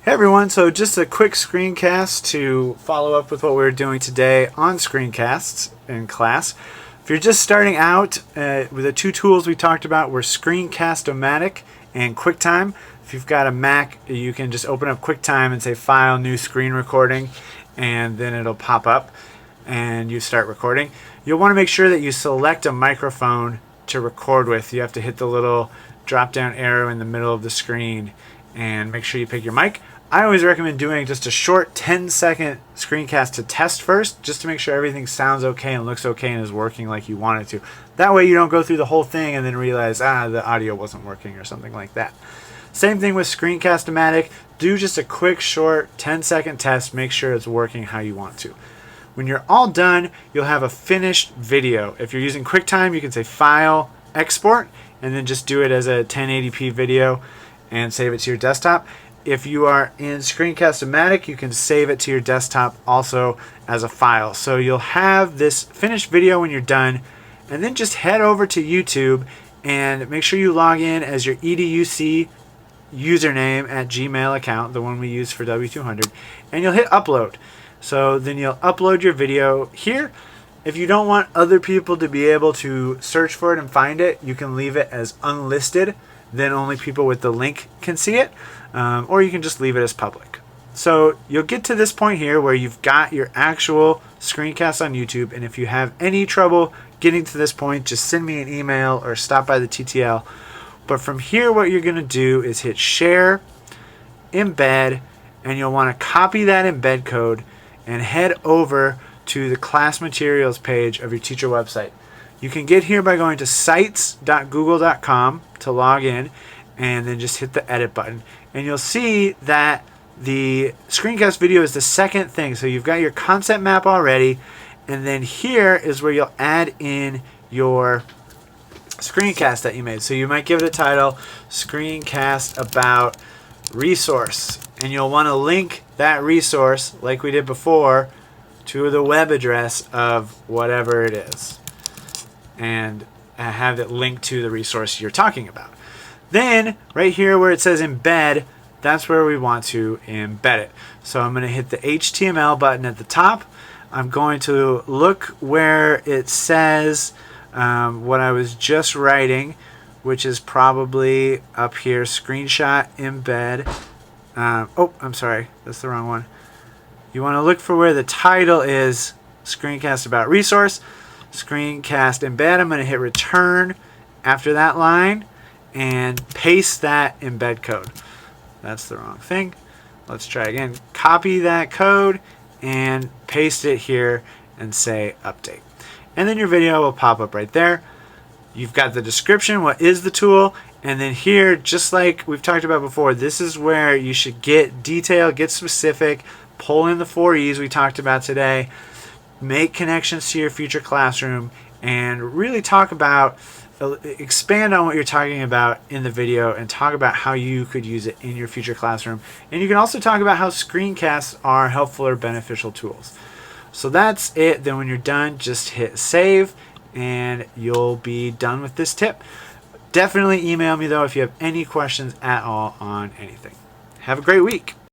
Hey everyone, so just a quick screencast to follow up with what we're doing today on screencasts in class. If you're just starting out, with the two tools we talked about were Screencast-O-Matic and QuickTime. If you've got a Mac, you can just open up QuickTime and say File, New Screen Recording, and then it'll pop up and you start recording. You'll want to make sure that you select a microphone to record with. You have to hit the little drop down arrow in the middle of the screen and make sure you pick your mic. I always recommend doing just a short 10-second screencast to test first, just to make sure everything sounds okay and looks okay and is working like you want it to. That way you don't go through the whole thing and then realize, the audio wasn't working or something like that. Same thing with Screencast-O-Matic. Do just a quick, short 10-second test. Make sure it's working how you want to. When you're all done, you'll have a finished video. If you're using QuickTime, you can say File, Export, and then just do it as a 1080p video and save it to your desktop. If you are in Screencast-O-Matic, you can save it to your desktop also as a file. So you'll have this finished video when you're done, and then just head over to YouTube and make sure you log in as your EDUC username at Gmail account, the one we use for W200, and you'll hit upload. So then you'll upload your video here. If you don't want other people to be able to search for it and find it, you can leave it as unlisted. Then only people with the link can see it, or you can just leave it as public. So you'll get to this point here where you've got your actual screencast on YouTube, and if you have any trouble getting to this point, just send me an email or stop by the TTL. But from here, what you're going to do is hit share, embed, and you'll want to copy that embed code and head over to the class materials page of your teacher website. You can get here by going to sites.google.com to log in, and then just hit the edit button. And you'll see that the screencast video is the second thing. So you've got your concept map already, and then here is where you'll add in your screencast that you made. So you might give it a title, Screencast About Resource, and you'll want to link that resource, like we did before, to the web address of whatever it is, and have it linked to the resource you're talking about. Then right here where it says embed, that's where we want to embed it. So I'm going to hit the HTML button at the top. I'm going to look where it says what I was just writing, which is probably up here, screenshot embed. Oh, I'm sorry, that's the wrong one. You want to look for where the title is, Screencast About Resource. Screencast embed. I'm going to hit return after that line and paste that embed code. That's the wrong thing. Let's try again. Copy that code and paste it here and say update. And then your video will pop up right there. You've got the description, what is the tool, and then here, just like we've talked about before, this is where you should get detailed, get specific, pull in the 4 E's we talked about today, make connections to your future classroom, and really talk about, expand on what you're talking about in the video and talk about how you could use it in your future classroom. And you can also talk about how screencasts are helpful or beneficial tools. So that's it. Then when you're done, just hit save and you'll be done with this tip. Definitely email me though if you have any questions at all on anything. Have a great week.